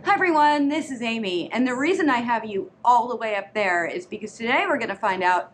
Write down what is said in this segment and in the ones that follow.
Hi everyone, this is Amy, and the reason I have you all the way up there is because today we're going to find out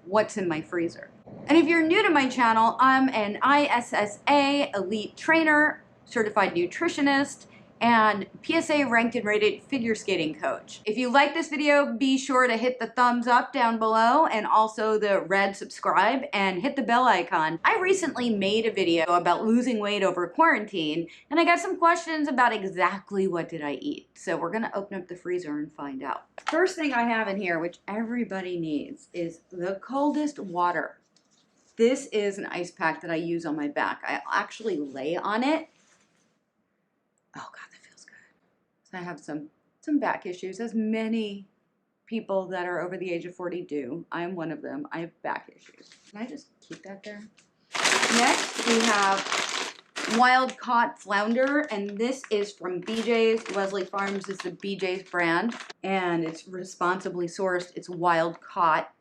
what's in my freezer. And if you're new to my channel, I'm an ISSA elite trainer, certified nutritionist, and PSA ranked and rated figure skating coach. If you like this video, be sure to hit the thumbs up down below and also the red subscribe and hit the bell icon. I recently made a video about losing weight over quarantine, and I got some questions about exactly what did I eat. So we're gonna open up the freezer and find out. First thing I have in here, which everybody needs, is the coldest water. This is an ice pack that I use on my back. I actually lay on it. Oh God, that feels good. So I have some back issues, as many people that are over the age of 40 do. I am one of them. I have back issues. Can I just keep that there? Next, we have wild caught flounder, and this is from BJ's. Leslie Farms is the BJ's brand, and it's responsibly sourced. It's wild caught.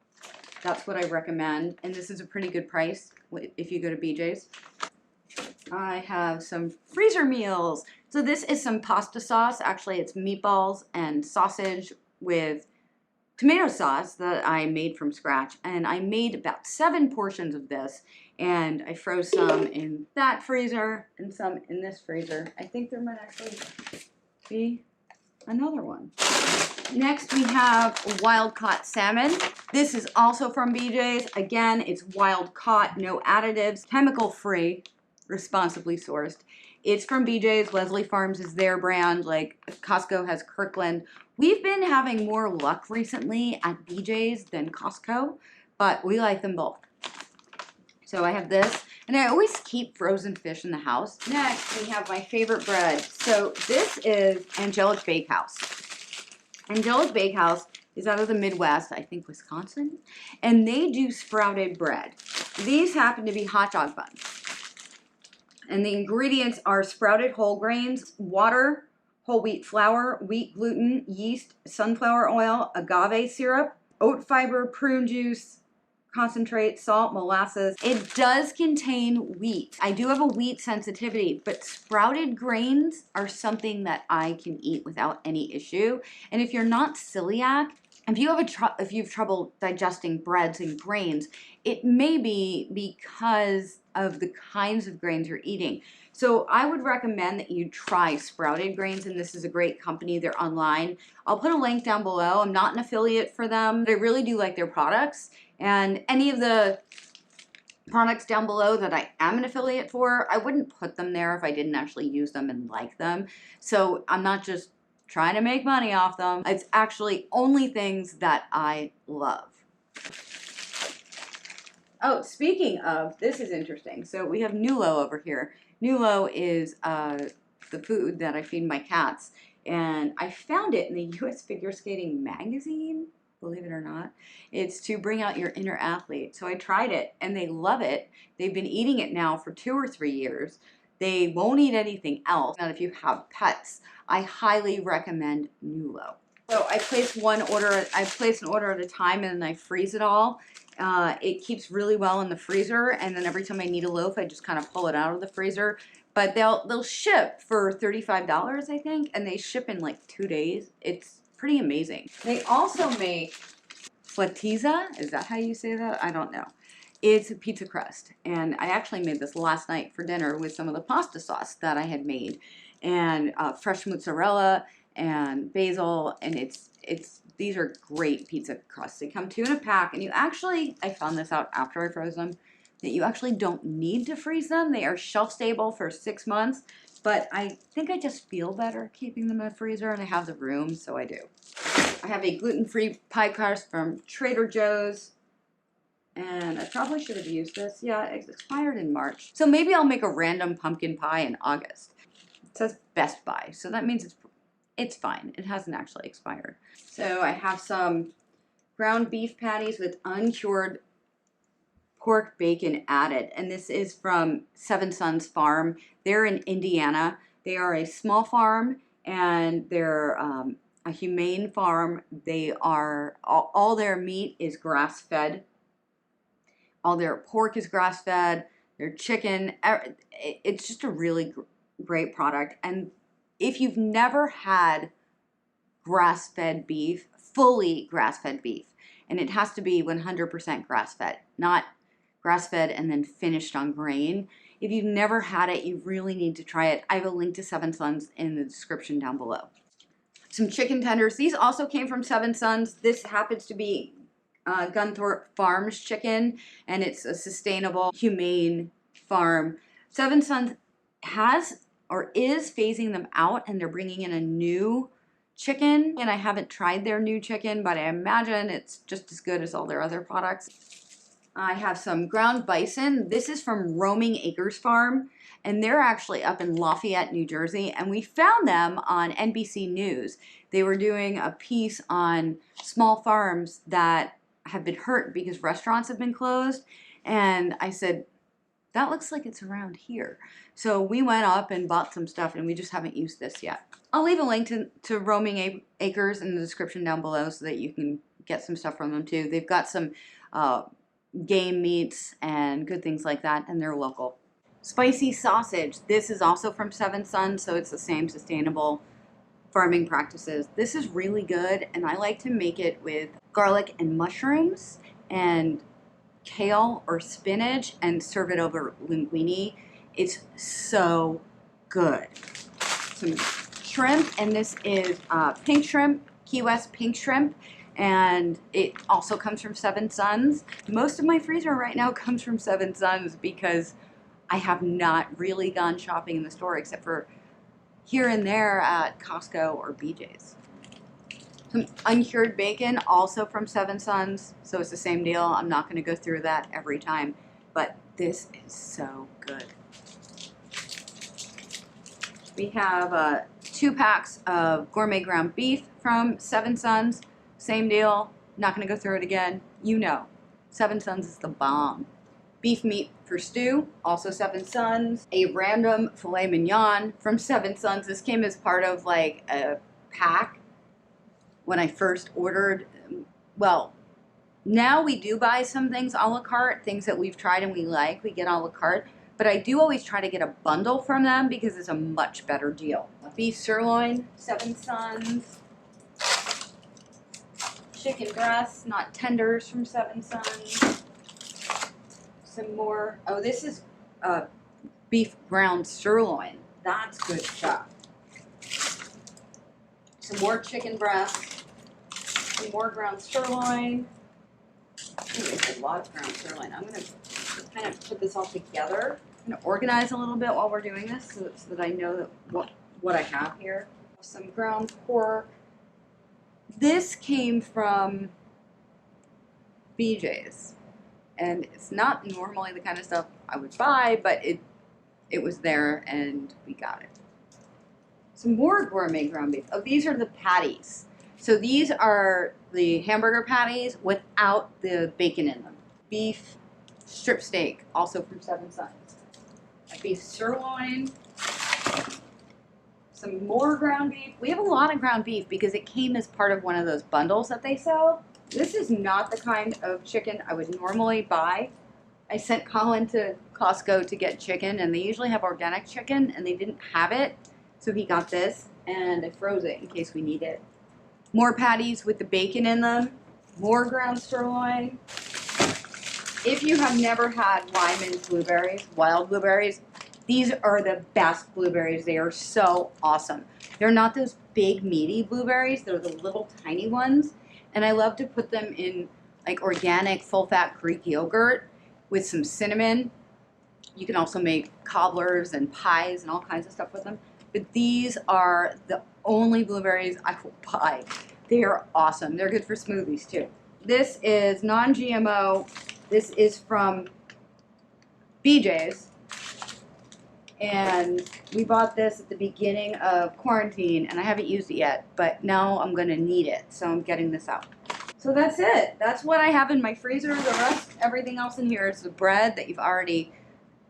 That's what I recommend, and this is a pretty good price if you go to BJ's. I have some freezer meals. So this is some pasta sauce. Actually, it's meatballs and sausage with tomato sauce that I made from scratch. And I made about 7 portions of this. And I froze some in that freezer and some in this freezer. I think there might actually be another one. Next, we have wild caught salmon. This is also from BJ's. Again, it's wild caught, no additives, chemical free, responsibly sourced. It's from BJ's. Leslie Farms is their brand. Like Costco has Kirkland. We've been having more luck recently at BJ's than Costco, but we like them both. So I have this, and I always keep frozen fish in the house. Next, we have my favorite bread. So this is Angelic Bakehouse. Angelic Bakehouse is out of the Midwest, I think Wisconsin, and they do sprouted bread. These happen to be hot dog buns. And the ingredients are sprouted whole grains, water, whole wheat flour, wheat gluten, yeast, sunflower oil, agave syrup, oat fiber, prune juice, concentrate, salt, molasses. It does contain wheat. I do have a wheat sensitivity, but sprouted grains are something that I can eat without any issue. And if you're not celiac, if you have trouble digesting breads and grains, it may be because of the kinds of grains you're eating. So I would recommend that you try sprouted grains, and this is a great company. They're online. I'll put a link down below. I'm not an affiliate for them, but I really do like their products. And any of the products down below that I am an affiliate for, I wouldn't put them there if I didn't actually use them and like them. So I'm not just trying to make money off them. It's actually only things that I love. Oh, speaking of, this is interesting. So we have Nulo over here. Nulo is the food that I feed my cats. And I found it in the US Figure Skating magazine, believe it or not. It's to bring out your inner athlete. So I tried it and they love it. They've been eating it now for 2 or 3 years. They won't eat anything else. Now, if you have pets, I highly recommend Nulo. So I place an order at a time, and then I freeze it all. It keeps really well in the freezer, and then every time I need a loaf, I just kind of pull it out of the freezer. But they'll ship for $35, I think, and they ship in like 2 days. It's pretty amazing. They also make flatizza. Is that how you say that? I don't know. It's a pizza crust, and I actually made this last night for dinner with some of the pasta sauce that I had made, and fresh mozzarella and basil, and these are great pizza crusts. They come 2 in a pack, and I found this out after I froze them, that you actually don't need to freeze them. They are shelf stable for 6 months, but I think I just feel better keeping them in the freezer, and I have the room, so I do. I have a gluten-free pie crust from Trader Joe's. And I probably should have used this. Yeah, it expired in March. So maybe I'll make a random pumpkin pie in August. It says Best Buy, so that means it's fine. It hasn't actually expired. So I have some ground beef patties with uncured pork bacon added. And this is from Seven Sons Farm. They're in Indiana. They are a small farm, and they're a humane farm. They are, all their meat is grass-fed. All their pork is grass-fed, their chicken, it's just a really great product. And If you've never had grass-fed beef, fully grass-fed beef, and it has to be 100% grass-fed, not grass-fed and then finished on grain. If you've never had it, you really need to try it. I have a link to Seven Sons in the description down below. Some chicken tenders. These also came from Seven Sons. This happens to be Gunthorpe Farms chicken, and it's a sustainable, humane farm. Seven Sons has or is phasing them out, and they're bringing in a new chicken, and I haven't tried their new chicken, but I imagine it's just as good as all their other products. I have some ground bison. This is from Roaming Acres Farm, and they're actually up in Lafayette, New Jersey, and we found them on NBC News. They were doing a piece on small farms that have been hurt because restaurants have been closed, and I said, that looks like it's around here. So we went up and bought some stuff, and we just haven't used this yet. I'll leave a link to Roaming Acres in the description down below so that you can get some stuff from them too. They've got some game meats and good things like that, and they're local. Spicy sausage. This is also from Seven Sons, so it's the same sustainable farming practices. This is really good, and I like to make it with garlic and mushrooms and kale or spinach and serve it over linguine. It's so good. Some shrimp, and this is pink shrimp, Key West pink shrimp, and it also comes from Seven Sons. Most of my freezer right now comes from Seven Sons because I have not really gone shopping in the store except for here and there at Costco or BJ's. Some uncured bacon, also from Seven Sons, so it's the same deal. I'm not going to go through that every time, but this is so good. We have 2 packs of gourmet ground beef from Seven Sons. Same deal. Not going to go through it again. You know, Seven Sons is the bomb. Beef meat for stew, also Seven Sons. A random filet mignon from Seven Sons. This came as part of like a pack when I first ordered. Well, now we do buy some things a la carte, things that we've tried and we like, we get a la carte. But I do always try to get a bundle from them because it's a much better deal. Beef sirloin, Seven Sons. Chicken breasts, not tenders, from Seven Sons. Some more. Oh, this is beef ground sirloin. That's good stuff. Some more chicken breasts. Some more ground sirloin. Ooh, there's a lot of ground sirloin. I'm going to kind of put this all together. I'm going to organize a little bit while we're doing this so that I know that what I have here. Some ground pork. This came from BJ's, and it's not normally the kind of stuff I would buy, but it was there and we got it. Some more gourmet ground beef. Oh, these are the patties. So these are the hamburger patties without the bacon in them. Beef strip steak, also from Seven Sons. A beef sirloin. Some more ground beef. We have a lot of ground beef because it came as part of one of those bundles that they sell. This is not the kind of chicken I would normally buy. I sent Colin to Costco to get chicken, and they usually have organic chicken, and they didn't have it. So he got this, and I froze it in case we need it. More patties with the bacon in them. More ground sirloin. If you have never had Lyman's blueberries, wild blueberries, these are the best blueberries. They are so awesome. They're not those big meaty blueberries. They're the little tiny ones. And I love to put them in like organic full-fat Greek yogurt with some cinnamon. You can also make cobblers and pies and all kinds of stuff with them. But these are the only blueberries I will buy. They are awesome. They're good for smoothies too. This is non-GMO. This is from BJ's. And we bought this at the beginning of quarantine, and I haven't used it yet, but now I'm going to need it, so I'm getting this out. So that's it. That's what I have in my freezer. The rest, everything else in here is the bread that you've already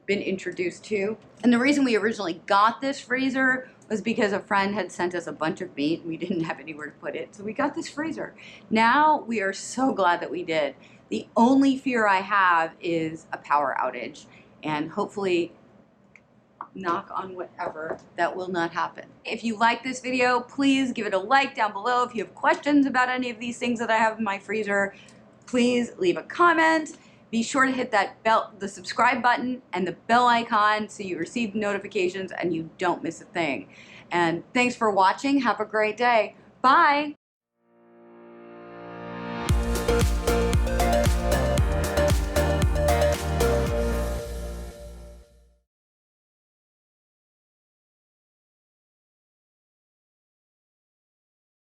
been introduced to. And the reason we originally got this freezer was because a friend had sent us a bunch of meat, and we didn't have anywhere to put it, so we got this freezer. Now we are so glad that we did. The only fear I have is a power outage, and hopefully knock on whatever, that will not happen. If you like this video, please give it a like down below. If you have questions about any of these things that I have in my freezer, please leave a comment. Be sure to hit that bell, the subscribe button and the bell icon so you receive notifications and you don't miss a thing. And thanks for watching. Have a great day. Bye.